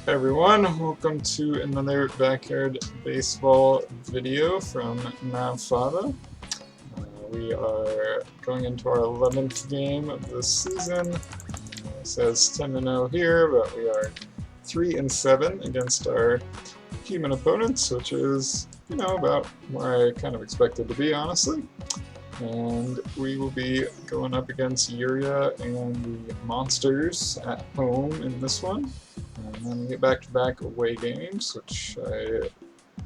Everyone, welcome to another Backyard Baseball video from Navfada. We are going into our 11th game of the season. It says 10-0 here, but we are 3-7 against our human opponents, which is, about where I kind of expected to be, honestly. And we will be going up against Yuria and the Monsters at home in this one. And then we get back-to-back away games, which I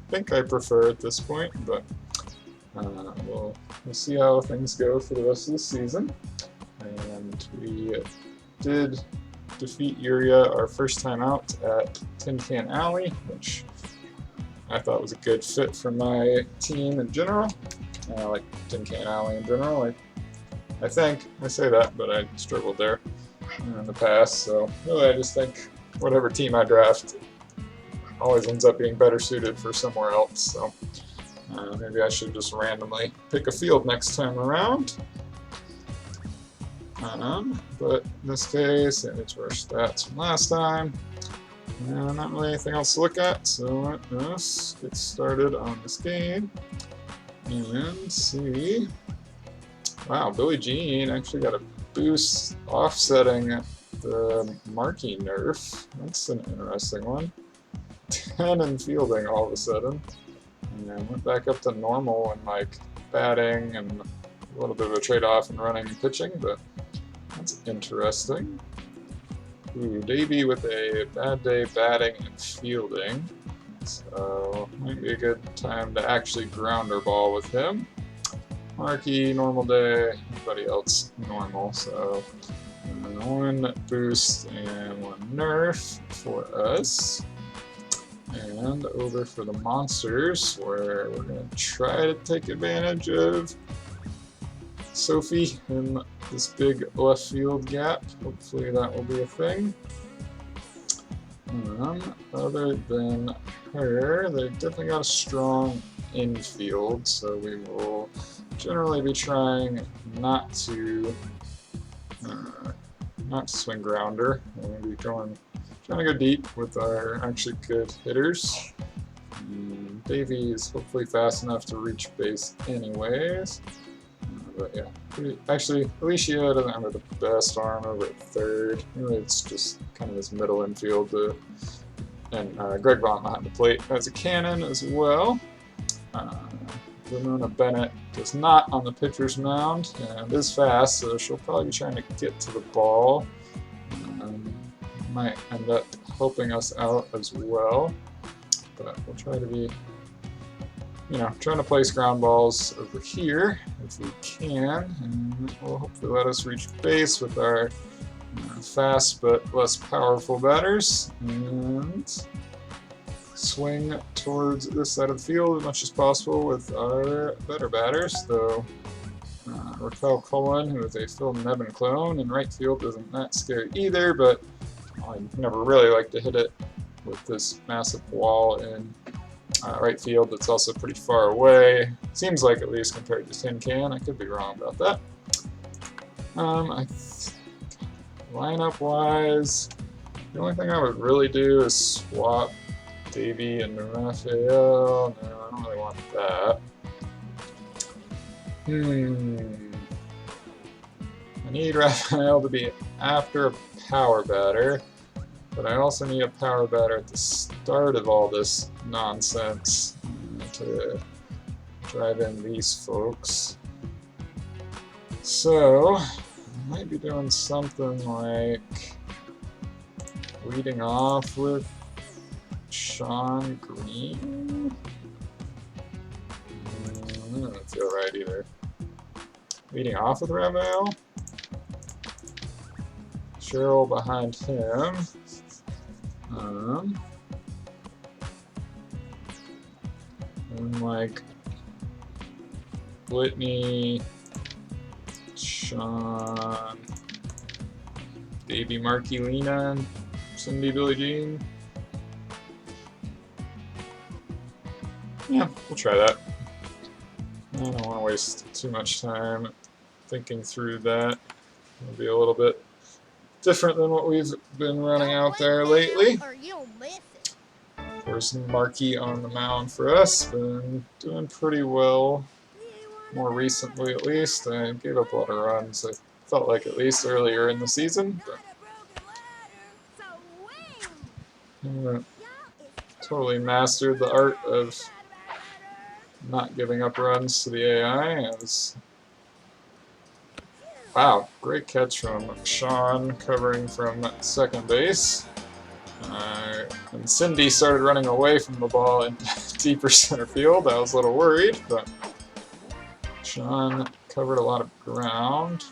think I prefer at this point, but we'll see how things go for the rest of the season. And we did defeat Yuria our first time out at Tin Can Alley, which I thought was a good fit for my team in general. I like Tin Can Alley in general. I think I say that, but I struggled there in the past, so really I just think whatever team I draft always ends up being better suited for somewhere else, so maybe I should just randomly pick a field next time around. But in this case, it's our stats from last time. Not really anything else to look at, so let's get started on this game and see. Wow, Billie Jean actually got a boost offsetting the Markey nerf. That's an interesting one. 10 in fielding all of a sudden. And went back up to normal in like batting and a little bit of a trade-off in running and pitching, but that's interesting. Ooh, Davey with a bad day batting and fielding. So might be a good time to actually grounder ball with him. Markey, normal day, everybody else normal, so one boost and one nerf for us. And over for the Monsters, where we're going to try to take advantage of Sophie in this big left field gap. Hopefully that will be a thing. Other than her, they definitely got a strong infield, so we will generally be trying not to swing grounder. We'll be trying to go deep with our actually good hitters. Davey is hopefully fast enough to reach base anyways. But yeah, actually, Alicia doesn't have the best arm over at third. Really, it's just kind of his middle infield. And Greg Vaughn behind the plate has a cannon as well. Ramona Bennett does not on the pitcher's mound and is fast, so she'll probably be trying to get to the ball. Might end up helping us out as well, but we'll try to be, trying to place ground balls over here if we can, and it will hopefully let us reach base with our fast but less powerful batters, and swing towards this side of the field as much as possible with our better batters, though Raquel Cullen, who is a Phil Nevin clone in right field, isn't that scary either, but I never really like to hit it with this massive wall in right field that's also pretty far away. Seems like, at least compared to Tin Can. I could be wrong about that. Lineup-wise, the only thing I would really do is swap Davey and Raphael. No, I don't really want that. I need Raphael to be after a power batter, but I also need a power batter at the start of all this nonsense to drive in these folks. So, I might be doing something like leading off with Sean Green? That doesn't feel right either. Leading off with Raphael? Cheryl behind him. And like Whitney, Sean, Davey, Markey, Lena, Cindy, Billie Jean. Yeah, we'll try that. I don't want to waste too much time thinking through that. It'll be a little bit different than what we've been running out there lately. Of course, Markey on the mound for us, been doing pretty well, more recently at least. I gave up a lot of runs, I felt like, at least earlier in the season, but totally mastered the art of not giving up runs to the AI. Wow, great catch from Sean covering from second base. And Cindy started running away from the ball in deeper center field. I was a little worried, but Sean covered a lot of ground.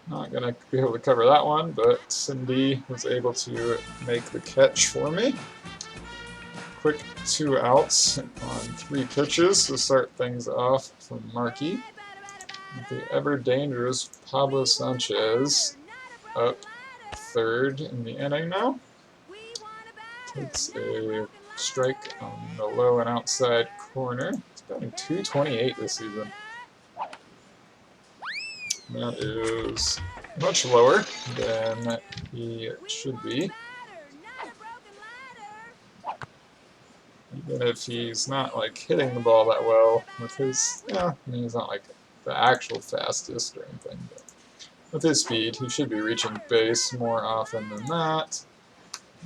Not going to be able to cover that one, but Cindy was able to make the catch for me. Quick 2 outs on 3 pitches to start things off from Markey. The ever-dangerous Pablo Sanchez up third in the inning now. Takes a strike on the low and outside corner. He's batting .228 this season. That is much lower than he should be. Even if he's not like hitting the ball that well with his, I mean, he's not like the actual fastest or anything, but with his speed, he should be reaching base more often than that.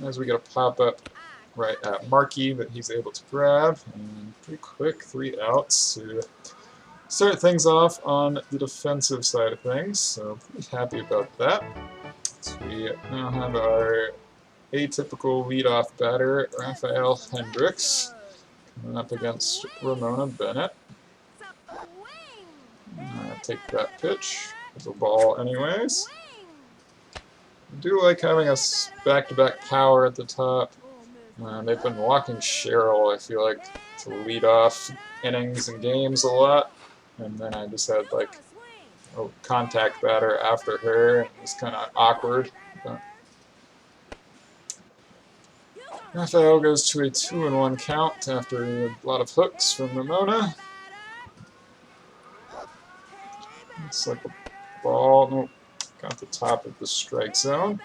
As we get a pop-up right at Markey that he's able to grab, and pretty quick 3 outs to start things off on the defensive side of things, so pretty happy about that. So we now have our atypical leadoff batter, Rafael Hendricks, coming up against Ramona Bennett. Take that pitch. It's a ball anyways. I do like having a back-to-back power at the top. They've been walking Cheryl, I feel like, to lead off innings and games a lot. And then I just had like a contact batter after her, and it was kind of awkward. But Rafael goes to a 2-1 count after a lot of hooks from Ramona. Looks like a ball. Nope. Got the top of the strike zone.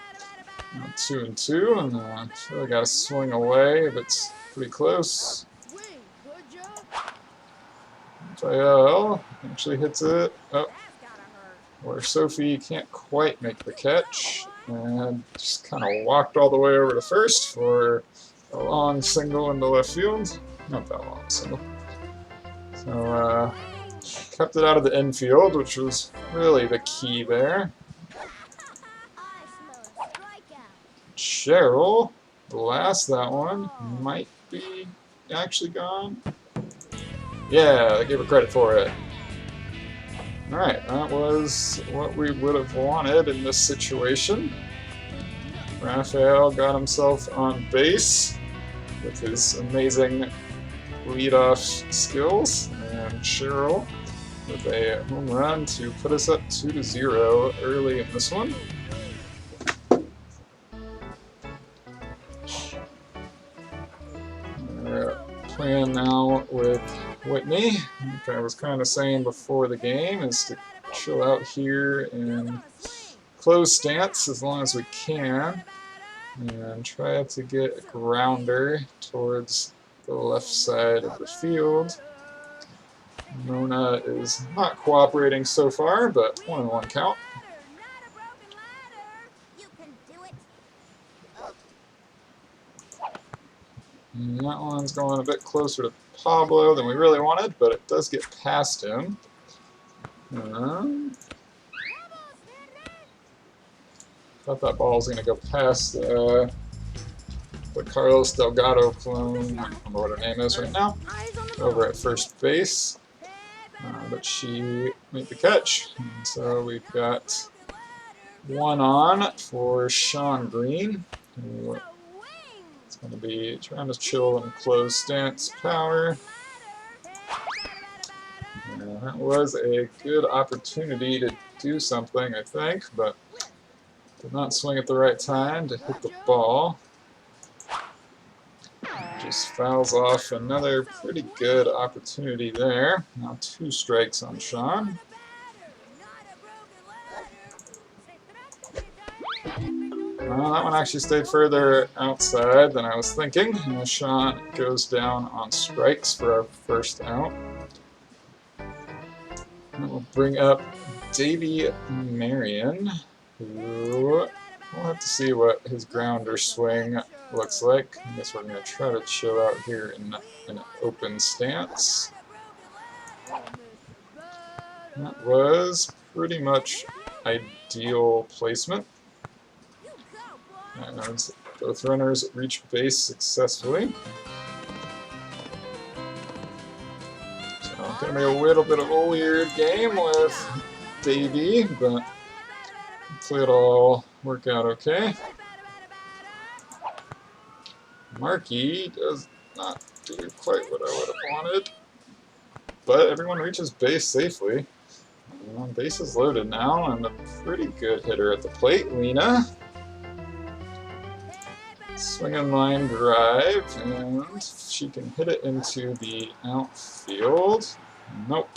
2-2, and I feel like I got to swing away if it's pretty close. Rafael actually hits it up where Sophie can't quite make the catch, and just kind of walked all the way over to first for a long single into left field. Not that long single. So kept it out of the infield, which was really the key there. Cheryl blast that one. Might be actually gone. Yeah, I gave her credit for it. Alright, that was what we would have wanted in this situation. Rafael got himself on base with his amazing leadoff skills, and Cheryl with a home run to put us up 2-0 early in this one. We're playing now with Whitney. Like I was kind of saying before the game, is to chill out here in closed stance as long as we can, and try to get a grounder towards the left side of the field. Mona is not cooperating so far, but 1-1 count. And that one's going a bit closer to Pablo than we really wanted, but it does get past him. Thought that ball was going to go past the Carlos Delgado clone, I don't remember what her name is right now, over at first base. But she made the catch. And so we've got 1 on for Sean Green, who is going to be trying to chill in closed stance power. That was a good opportunity to do something, I think, but did not swing at the right time to hit the ball. Just fouls off another pretty good opportunity there. Now 2 strikes on Sean. Well, that one actually stayed further outside than I was thinking. And the shot goes down on strikes for our first out. And we'll bring up Davy Marion, who we'll have to see what his grounder swing looks like. I guess we're going to try to chill out here in an open stance. That was pretty much ideal placement. And both runners reach base successfully. So it's going to be a little bit of a weird game with Davy, but hopefully it'll all work out okay. Marky does not do quite what I would have wanted, but everyone reaches base safely. Base is loaded now, and a pretty good hitter at the plate, Lena. Swinging line drive, and she can hit it into the outfield. Nope.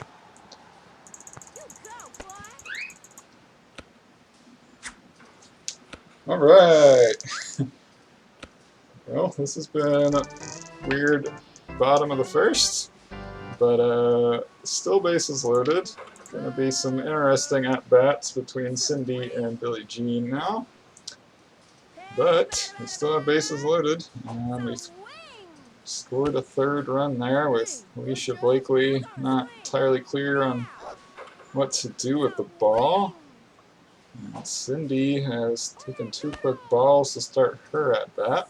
All right. Well, this has been a weird bottom of the first, but still bases loaded. Going to be some interesting at-bats between Cindy and Billie Jean now. But we still have bases loaded, and we scored a third run there with Alicia Blakely not entirely clear on what to do with the ball. And Cindy has taken 2 quick balls to start her at-bat.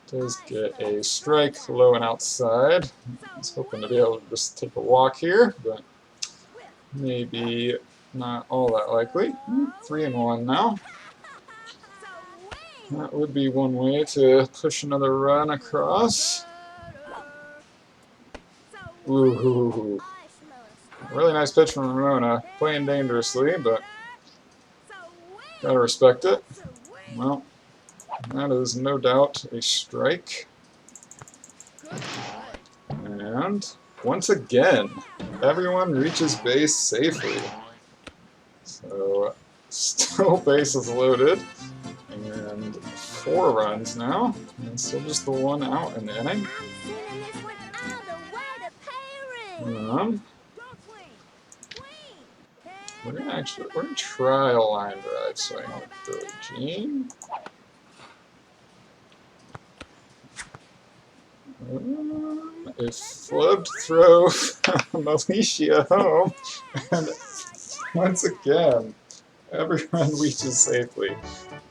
Does get a strike low and outside. I was hoping to be able to just take a walk here, but maybe not all that likely. 3-1 now. That would be one way to push another run across. Ooh. Really nice pitch from Ramona. Playing dangerously, but gotta respect it. Well, that is no doubt a strike. And once again, everyone reaches base safely. So, still bases loaded. And 4 runs now. And still just the 1 out in the inning. We're gonna try a line drive swing with Billie Jean. A flubbed throw from Alicia home, and once again, everyone reaches safely.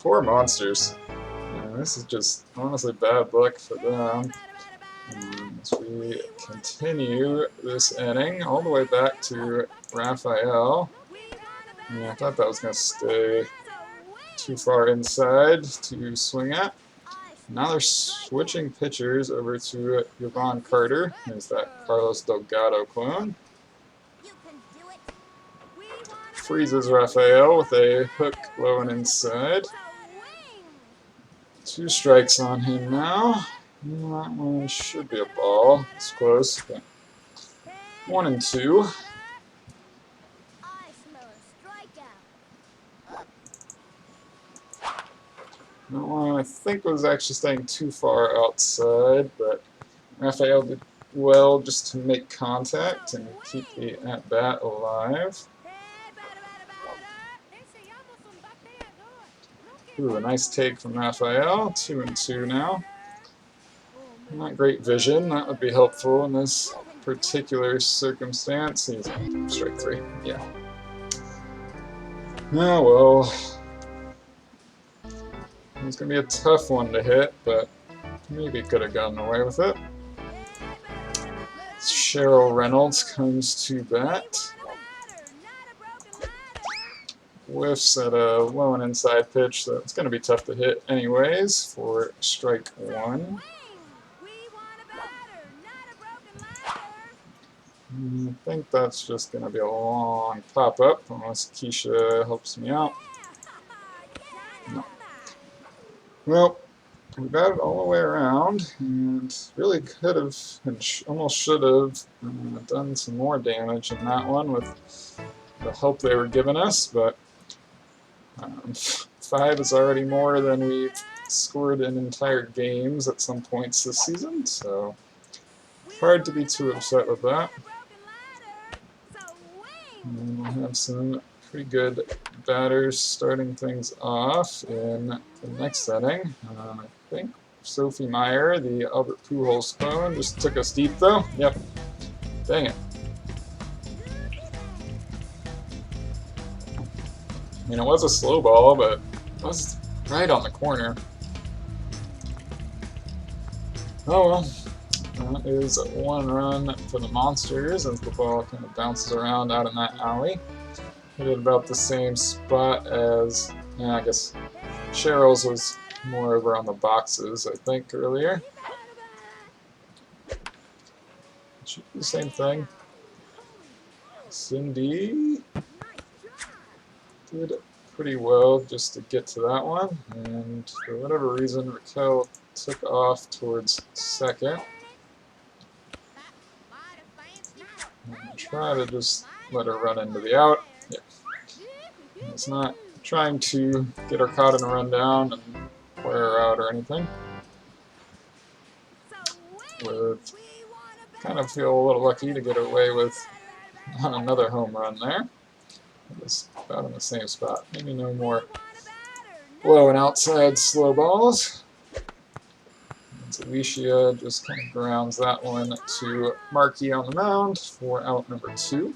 Poor monsters. This is just honestly bad luck for them. As we continue this inning all the way back to Raphael. I thought that was going to stay too far inside to swing at. Now they're switching pitchers over to Yvonne Carter. There's that Carlos Delgado clone. Freezes Raphael with a hook low and inside. 2 strikes on him now. That one should be a ball. It's close, but 1-2. That one I think was actually staying too far outside, but Raphael did well just to make contact and keep the at-bat alive. Ooh, a nice take from Raphael. 2-2 now. Not great vision. That would be helpful in this particular circumstance. He's strike 3. Yeah. Oh well. It's going to be a tough one to hit, but maybe could have gotten away with it. Cheryl Reynolds comes to bat. Whiffs at a low and inside pitch, so it's going to be tough to hit anyways for strike 1. I think that's just going to be a long pop-up unless Keisha helps me out. No. Well, we got it all the way around, and really could have, and almost should have, done some more damage in that one with the help they were giving us, but 5 is already more than we've scored in entire games at some points this season, so hard to be too upset with that. And we'll have some pretty good batters starting things off in the next setting. I think Sophie Meyer, the Albert Pujols clone, just took us deep though. Yep. Dang it. I mean, it was a slow ball, but it was right on the corner. Oh well. That is 1 run for the Monsters as the ball kind of bounces around out in that alley. Hit it about the same spot as, I guess Cheryl's was more over on the boxes, I think, earlier. Should be the same thing. Cindy did pretty well just to get to that one, and for whatever reason, Raquel took off towards second. Try to just let her run into the out. Yeah. It's not trying to get her caught in a rundown and wear her out or anything. With kind of feel a little lucky to get away with another home run there. It was about in the same spot. Maybe no more low and outside slow balls. Alicia just kind of grounds that one to Markey on the mound for out number 2.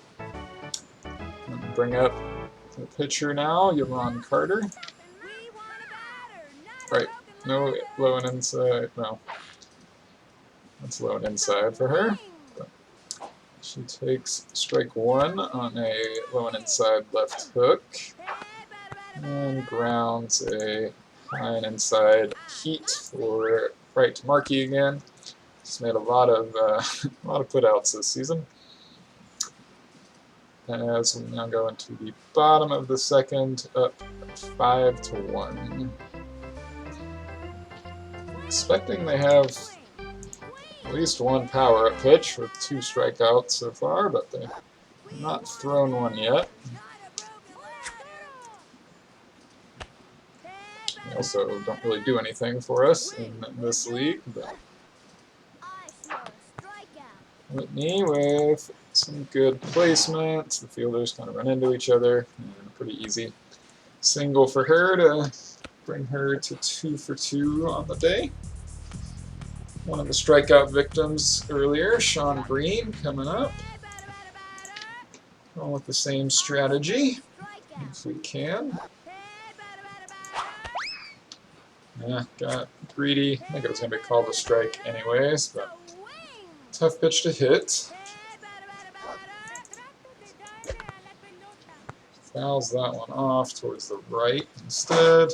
Bring up the pitcher now, Yvonne Carter. Right, no low and inside, no. That's low and inside for her. But she takes strike 1 on a low and inside left hook. And grounds a high and inside heat for right to Markey again. She's made a lot of putouts this season. As we now go into the bottom of the second, up 5-1. Expecting they have at least one power-up pitch with 2 strikeouts so far, but they've not thrown one yet. They also don't really do anything for us in this league, but Whitney with some good placement. The fielders kind of run into each other. And pretty easy single for her to bring her to 2 for 2 on the day. One of the strikeout victims earlier, Sean Green, coming up. Going with the same strategy, if we can. Yeah, got greedy. I think it was going to be called a strike anyways, but tough pitch to hit. Fouls that one off towards the right instead.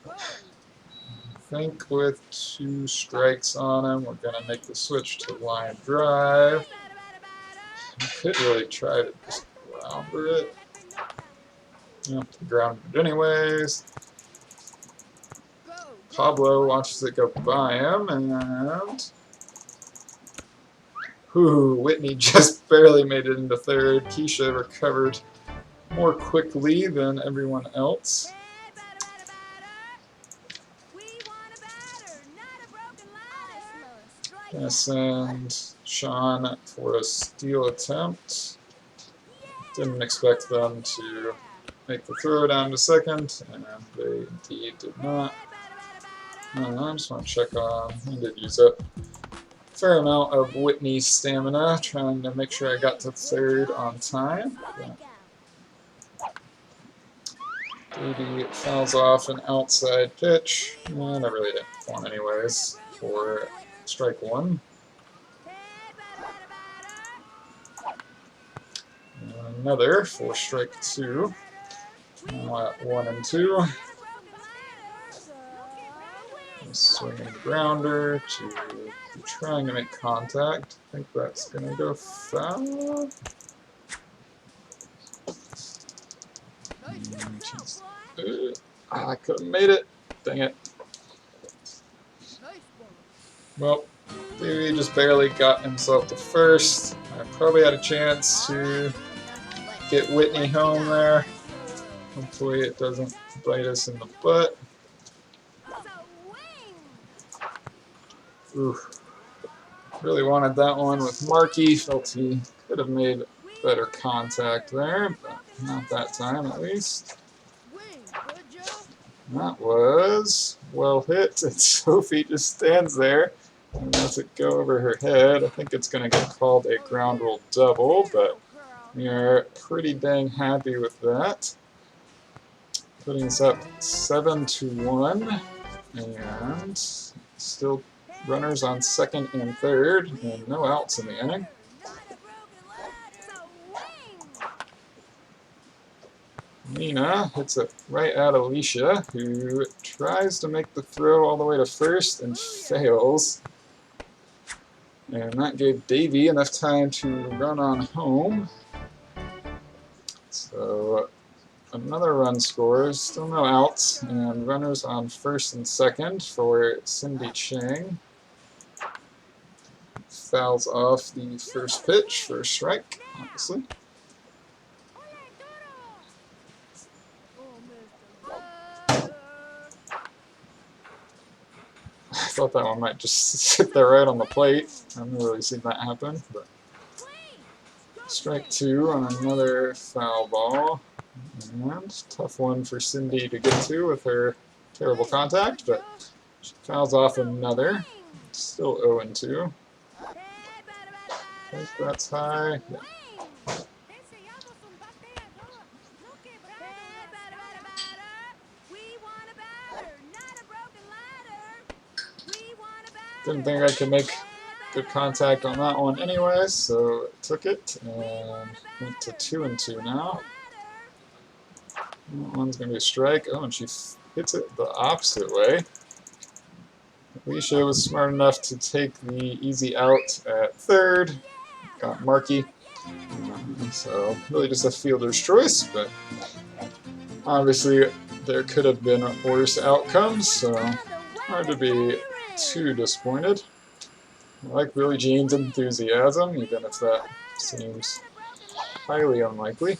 I think with 2 strikes on him, we're going to make the switch to line drive. We could really try to just grounder it. Yeah, grounded it anyways. Pablo watches it go by him, and Whitney just barely made it into third. Keisha recovered more quickly than everyone else. Gonna send Sean for a steal attempt. Didn't expect them to make the throw down to second, and they indeed did not. I just want to check on, I did use up a fair amount of Whitney's stamina, trying to make sure I got to third on time. Baby fouls off an outside pitch, and I really didn't want anyways for strike 1. And another for strike 2. Now at 1 and 2. Swinging the grounder to trying to make contact. I think that's going to go foul. I could have made it. Dang it. Well, Baby just barely got himself to first. I probably had a chance to get Whitney home there. Hopefully it doesn't bite us in the butt. Ooh. Really wanted that one with Marky. Felt he could have made better contact there, but not that time at least. That was well hit, and Sophie just stands there and lets it go over her head. I think it's going to get called a ground rule double, but we are pretty dang happy with that. Putting us up 7-1, and still runners on second and third, and no outs in the inning. Nina hits it right at Alicia, who tries to make the throw all the way to first and fails. And that gave Davey enough time to run on home. So another run scores, still no outs, and runners on first and second for Cindy Chang. Fouls off the first pitch for a strike, obviously. I thought that one might just sit there right on the plate. I've never really seen that happen. But strike two on another foul ball. And tough one for Cindy to get to with her terrible contact, but she fouls off another. Still 0-2. I think that's high. Yeah. Didn't think I could make good contact on that one anyway, so took it and went to 2-2 now. That one's going to be a strike. Oh, and she hits it the opposite way. Alicia was smart enough to take the easy out at third. Got Marky. So really just a fielder's choice, but obviously there could have been worse outcomes, so hard to be too disappointed. I like Billie Jean's enthusiasm, even if that seems highly unlikely.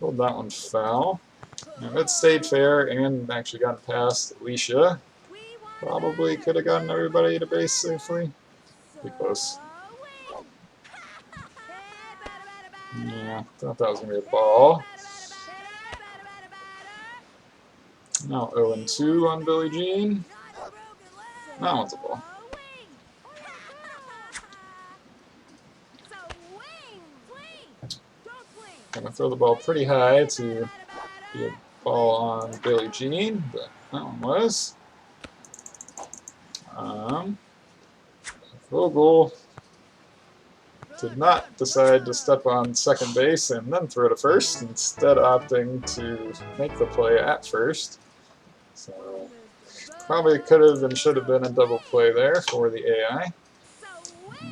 Pulled that one foul. And it stayed fair and actually got past Alicia. Probably could have gotten everybody to base safely. Pretty close. Yeah, thought that was going to be a ball. Now 0-2 on Billie Jean. That one's a ball. Gonna throw the ball pretty high to be a ball on Billie Jean, but that one was. Vogel did not decide to step on second base and then throw to first, instead opting to make the play at first. So probably could have and should have been a double play there for the AI.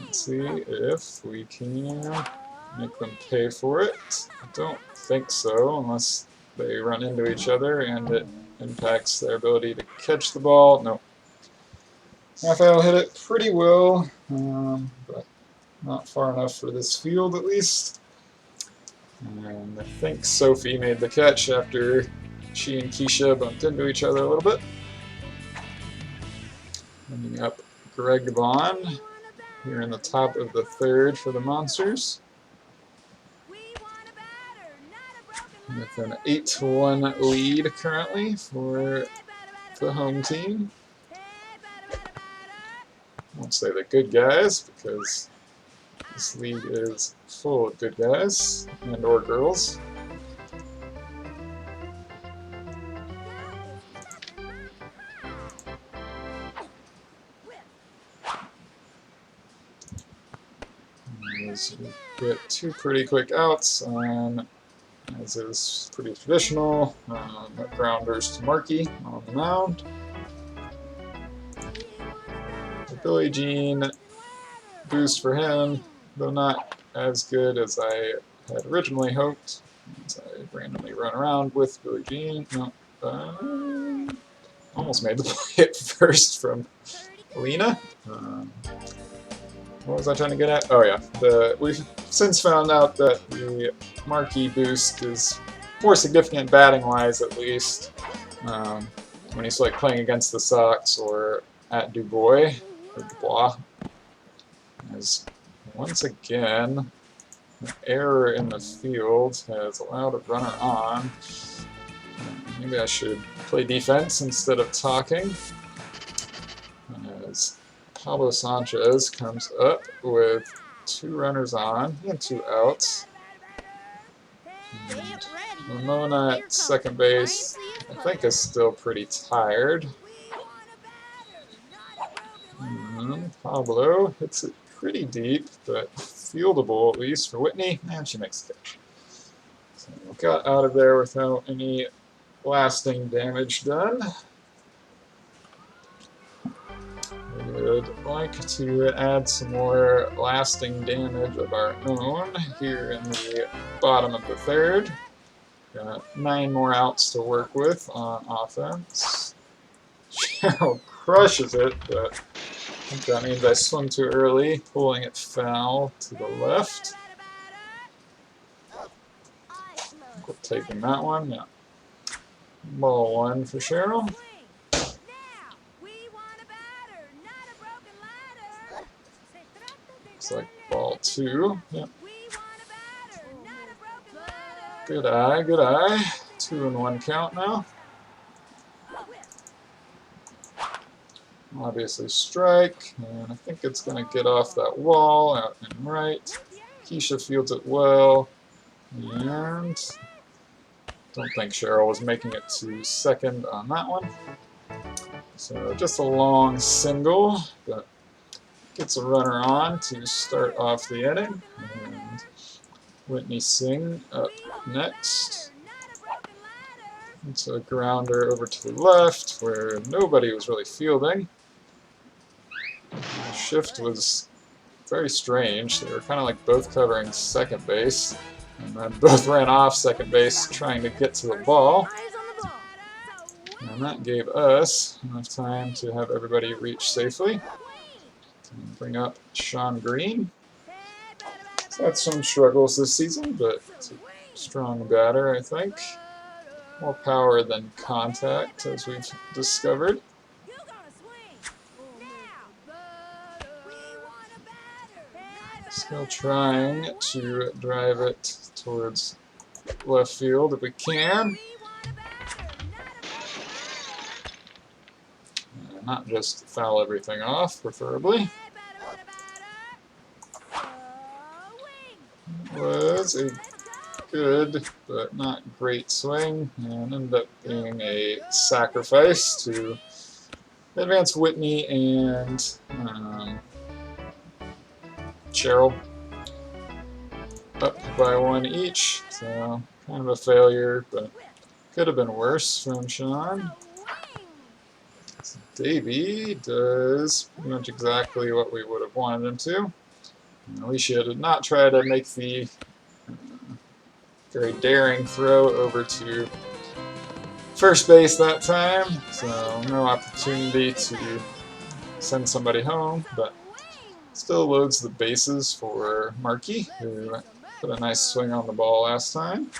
Let's see if we can make them pay for it. I don't think so, unless they run into each other and it impacts their ability to catch the ball. No. Raphael hit it pretty well, but not far enough for this field at least. And I think Sophie made the catch after she and Keisha bumped into each other a little bit. Ending up Greg Vaughn here in the top of the third for the Monsters. With an 8-1 lead currently for the home team. I won't say the good guys because this league is full of good guys and or girls. We get two pretty quick outs on, as is pretty traditional, grounders to Marky on the mound. Billie Jean, boost for him, though not as good as I had originally hoped. As I randomly run around with Billie Jean. No, almost made the play at first from Alina. What was I trying to get at? Oh yeah, we since found out that the Marquee boost is more significant batting-wise, at least, when he's like playing against the Sox or at Dubois, or Dubois. As once again, an error in the field has allowed a runner on. Maybe I should play defense instead of talking. As Pablo Sanchez comes up with 2 runners on and 2 outs. And Ramona at second base, I think, is still pretty tired. And Pablo hits it pretty deep, but fieldable at least for Whitney, and she makes the catch. So got out of there without any lasting damage done. We would like to add some more lasting damage of our own here in the bottom of the third. Got 9 more outs to work with on offense. Cheryl crushes it, but I think that means I swung too early, pulling it foul to the left. We're taking that one, yeah. Ball 1 for Cheryl. Looks like ball 2. Yep. Good eye, good eye. 2-1 count now. Obviously strike, and I think it's going to get off that wall out and right. Keisha fields it well, and don't think Cheryl was making it to second on that one. So just a long single, but gets a runner on to start off the inning. And Whitney Singh up next. It's a grounder over to the left where nobody was really fielding. The shift was very strange. They were kind of like both covering second base, and then both ran off second base trying to get to the ball. And that gave us enough time to have everybody reach safely. And bring up Sean Green. He's had some struggles this season, but it's a strong batter, I think. More power than contact, as we've discovered. Still trying to drive it towards left field if we can. Not just foul everything off, preferably. It was a good but not great swing, and ended up being a sacrifice to advance Whitney and Cheryl up by 1 each, so kind of a failure, but could have been worse from Sean. Davey does pretty much exactly what we would have wanted him to. And Alicia did not try to make the very daring throw over to first base that time, so no opportunity to send somebody home, but still loads the bases for Markey, who put a nice swing on the ball last time.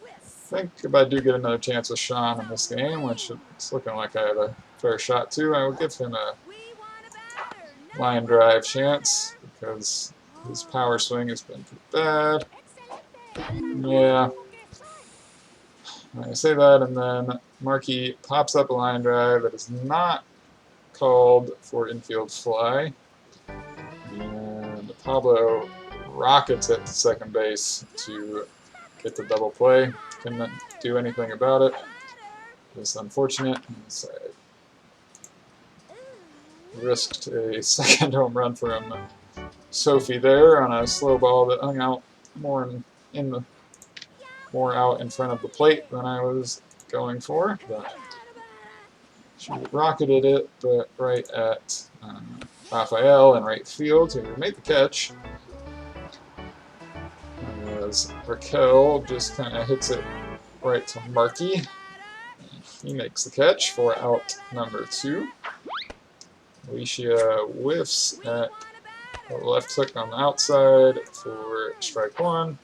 I think if I do get another chance with Sean in this game, which it's looking like I have a fair shot to, I will give him a line drive chance, because his power swing has been pretty bad. Yeah. I say that, and then Markey pops up a line drive that is not called for infield fly. And Pablo rockets it to second base to get the double play. Couldn't do anything about it. It's unfortunate. So I risked a second home run from Sophie there on a slow ball that hung out more out in front of the plate than I was going for. But she rocketed it, but right at Rafael in right field, who made the catch. As Raquel just kind of hits it right to Markey. He makes the catch for out number 2. Alicia whiffs at A left hook on the outside for strike one.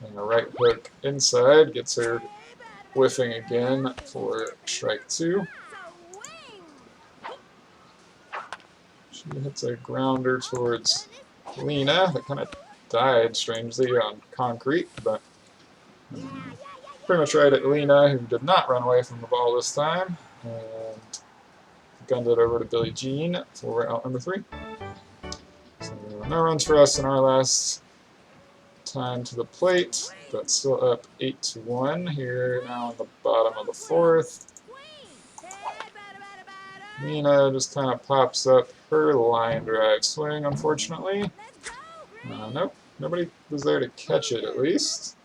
And a right hook inside gets her whiffing again for strike two. She hits a grounder towards Lena that kind of died strangely on concrete, but pretty much right at Lena, who did not run away from the ball this time, and gunned it over to Billie Jean for out number 3. So no runs for us in our last time to the plate, but still up 8-1 here now in the bottom of the 4th. Lena just kind of pops up her line drive swing, unfortunately. Nope, nobody was there to catch it at least.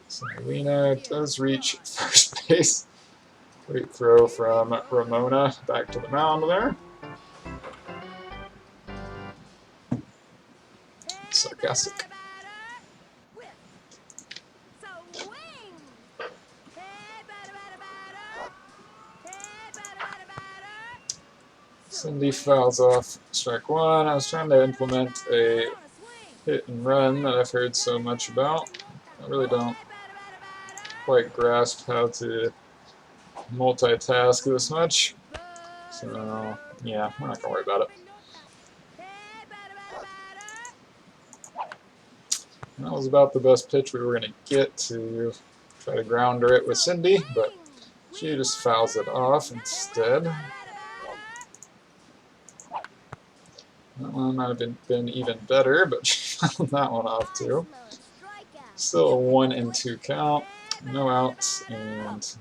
So Lena does reach first base. Great throw from Ramona back to the mound there. Sarcastic. Cindy fouls off strike one. I was trying to implement a hit and run that I've heard so much about. I really don't quite grasp how to multitask this much. So, yeah, we're not going to worry about it. That was about the best pitch we were going to get to try to grounder it with Cindy, but she just fouls it off instead. That one might have been even better, but she fouled that one off too. Still a 1-2 count, no outs, and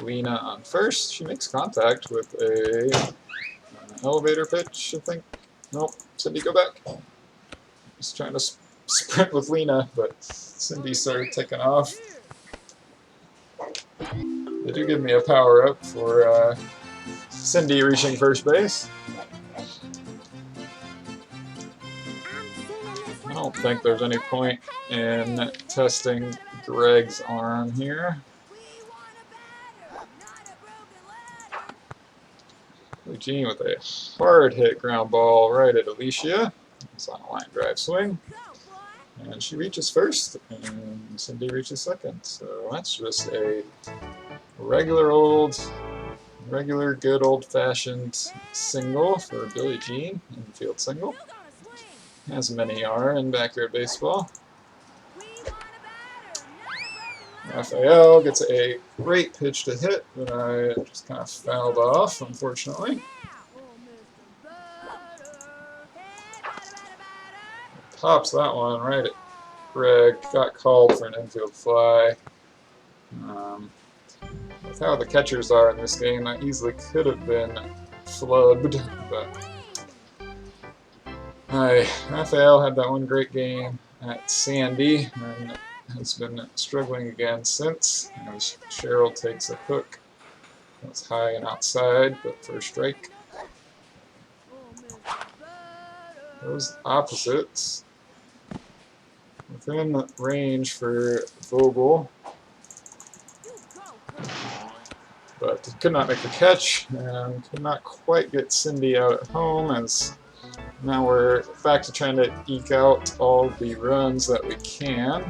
Lena on first. She makes contact with a elevator pitch, I think. Nope, Cindy, go back. Just trying to sprint with Lena, but Cindy started taking off. They do give me a power up for Cindy reaching first base. I don't think there's any point in testing Greg's arm here. Eugene with a hard hit ground ball right at Alicia. It's on a line drive swing. And she reaches first, and Cindy reaches second. So that's just a regular good old-fashioned single for Billie Jean, infield single. As many are in backyard baseball. Raphael gets a great pitch to hit, but I just kind of fouled off, unfortunately. Pops that one right at Greg. Got called for an infield fly. With how the catchers are in this game, that easily could have been flubbed, but Raphael had that one great game at Sandy and has been struggling again since. As Cheryl takes a hook. That's high and outside, but for a strike. Those opposites within range for Vogel, but could not make the catch and could not quite get Cindy out at home, as now we're back to trying to eke out all the runs that we can.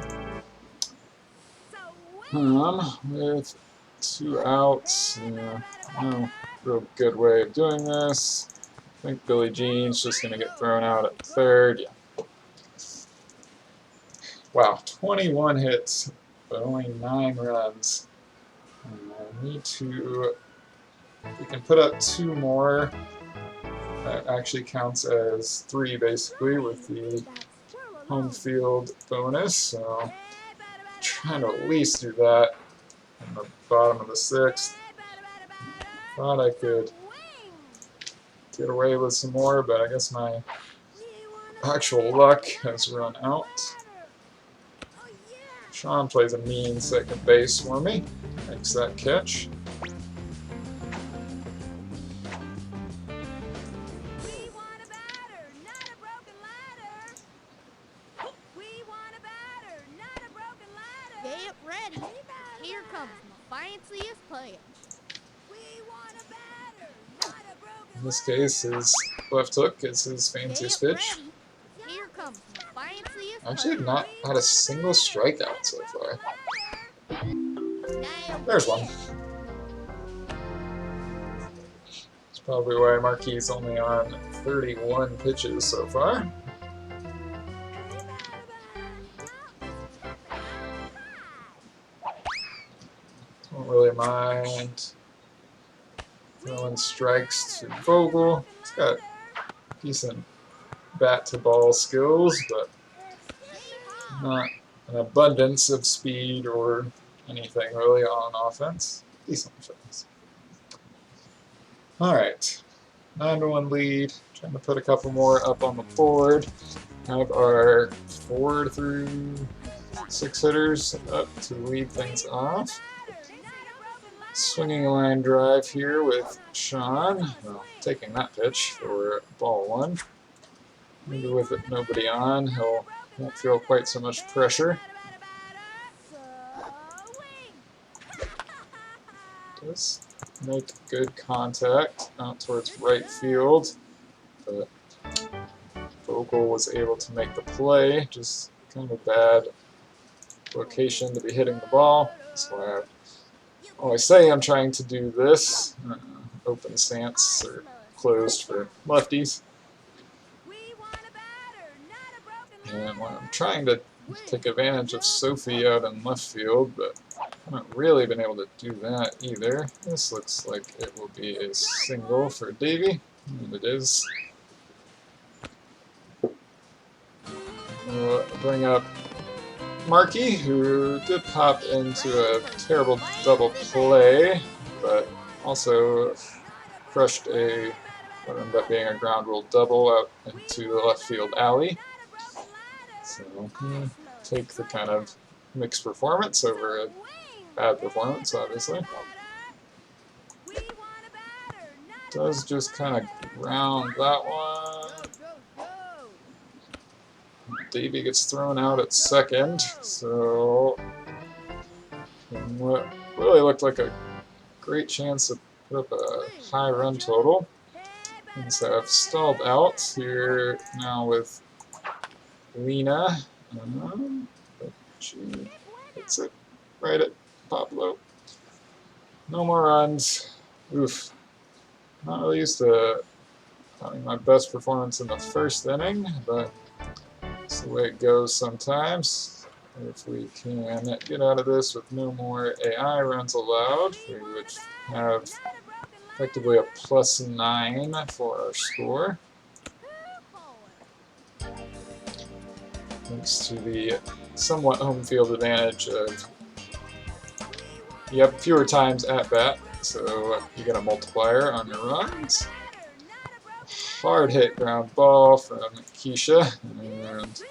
With 2 outs, no real good way of doing this. I think Billie Jean's just going to get thrown out at third. Yeah. Wow, 21 hits, but only 9 runs. I need to, if we can put up 2 more, that actually counts as 3 basically with the home field bonus. So trying to at least do that in the bottom of the 6th. Thought I could get away with some more, but I guess my actual luck has run out. Sean plays a mean second base for me. Makes that catch. Get ready. Here comes my fanciest player. In this case, his left hook is his fanciest pitch. Here comes my fanciest Actually, not had a single strikeout so far. There's one. That's probably why Marquis only on 31 pitches so far. Don't really mind throwing strikes to Vogel. He's got decent bat-to-ball skills, but not an abundance of speed or anything really on offense. Decent offense. Alright, 9-1 lead. Trying to put a couple more up on the board. Have our 4 through 6 hitters up to lead things off. Swinging a line drive here with Sean. Well, taking that pitch for ball 1. Maybe with nobody on, he'll won't feel quite so much pressure. Does make good contact out towards right field, but Vogel was able to make the play. Just kind of a bad location to be hitting the ball. That's why I always say I'm trying to do this. Open stance or closed for lefties. And when I'm trying to take advantage of Sophie out in left field, but I haven't really been able to do that either. This looks like it will be a single for Davey, and it is. We'll bring up Markey, who did pop into a terrible double play, but also crushed what ended up being a ground rule double out into the left field alley. So take the kind of mixed performance over a bad performance, obviously. Does just kind of ground that one. Davey gets thrown out at second, so what really looked like a great chance to put up a high run total. And so I've stalled out here now with Lena. But she hits it right at Pablo. No more runs. Oof. Not really used to having my best performance in the first inning, but that's the way it goes sometimes. If we can get out of this with no more AI runs allowed, we would have effectively a +9 for our score. Thanks to the somewhat home field advantage of you have fewer times at bat, so you get a multiplier on your runs. Hard hit ground ball from Keisha and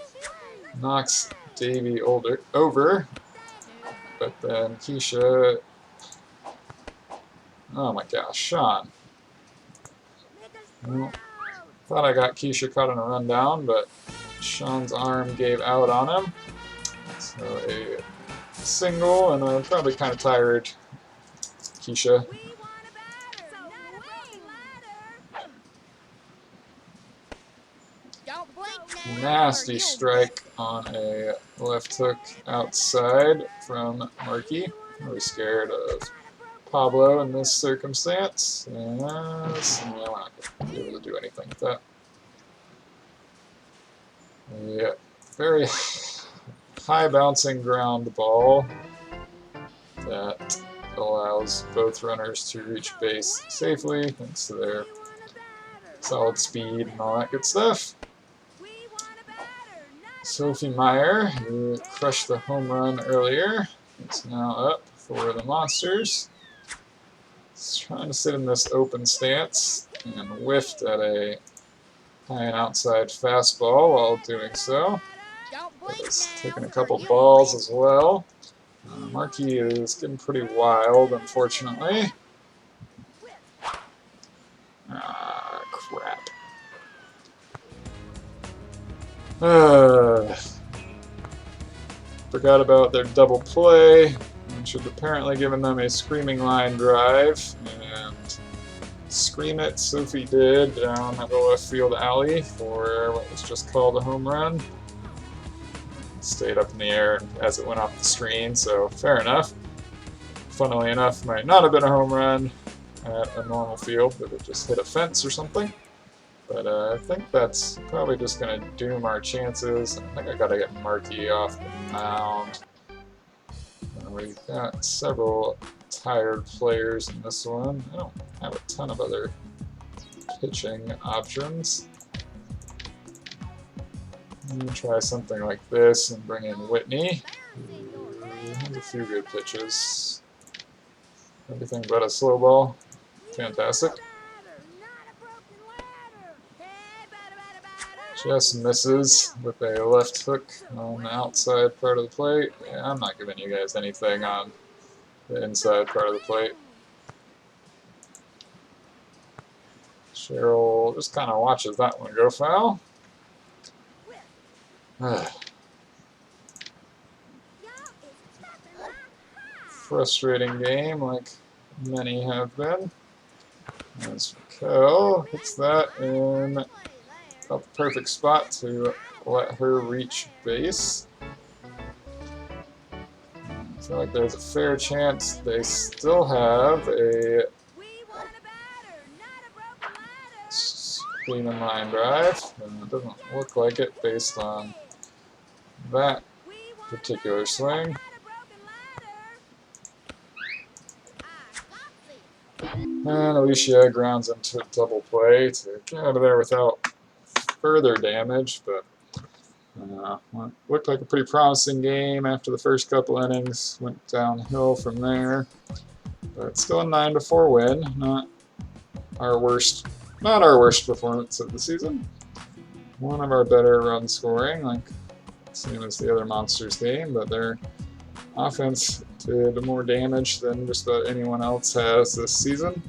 knocks Davey over, but then Keisha, oh my gosh, Sean. Well, thought I got Keisha caught on a rundown, but Sean's arm gave out on him. So a single, and I'm probably kind of tired Keisha. Nasty strike on a left hook outside from Markey. Really scared of Pablo in this circumstance. Yes, we're not going to be able to do anything with that. Yeah, very high bouncing ground ball that allows both runners to reach base safely thanks to their solid speed and all that good stuff. Sophie Meyer, who crushed the home run earlier, is now up for the Monsters. He's trying to sit in this open stance and whiffed at a high and outside fastball while doing so. He's taking a couple balls as well. Markey is getting pretty wild, unfortunately. Ah, crap. Forgot about their double play, which had apparently given them a screaming line drive, and scream it. Sophie did down the left field alley for what was just called a home run. Stayed up in the air as it went off the screen, so fair enough. Funnily enough, might not have been a home run at a normal field, but it just hit a fence or something. But I think that's probably just going to doom our chances. I think I got to get Markey off the mound. We've got several tired players in this one. I don't have a ton of other pitching options. I'm going to try something like this and bring in Whitney, who has a few good pitches. Everything but a slow ball. Fantastic. Just misses with a left hook on the outside part of the plate. Yeah, I'm not giving you guys anything on the inside part of the plate. Cheryl just kind of watches that one go foul. Frustrating game, like many have been. As Raquel hits that in about the perfect spot to let her reach base. I feel like there's a fair chance they still have a screen and line drive, and it doesn't look like it based on that particular swing. And Alicia grounds into a double play to get out of there without further damage, but looked like a pretty promising game after the first couple innings. Went downhill from there, but still a 9-4 win. Not our worst performance of the season. One of our better run scoring, like same as the other Monsters game, but their offense did more damage than just about anyone else has this season.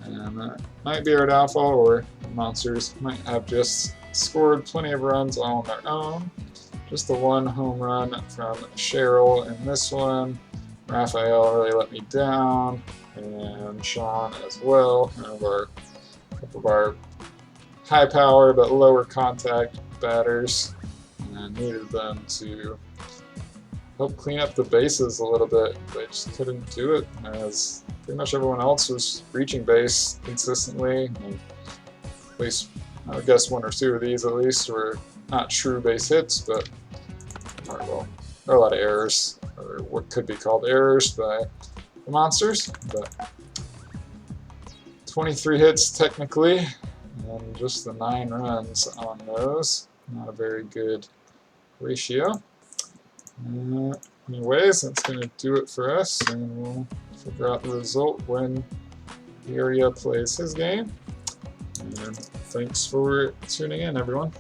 And that might be our downfall, or the Monsters might have just scored plenty of runs all on their own. Just the one home run from Cheryl in this one. Raphael really let me down, and Sean as well. One of a couple of our high power but lower contact batters, and needed them to help clean up the bases a little bit. They just couldn't do it, as pretty much everyone else was reaching base consistently. And at least, I would guess one or two of these at least were not true base hits, but there are a lot of errors, or what could be called errors by the Monsters. But 23 hits technically, and just the 9 runs on those. Not a very good ratio. Anyways, that's going to do it for us, and we'll figure out the result when Peoria plays his game. And thanks for tuning in, everyone.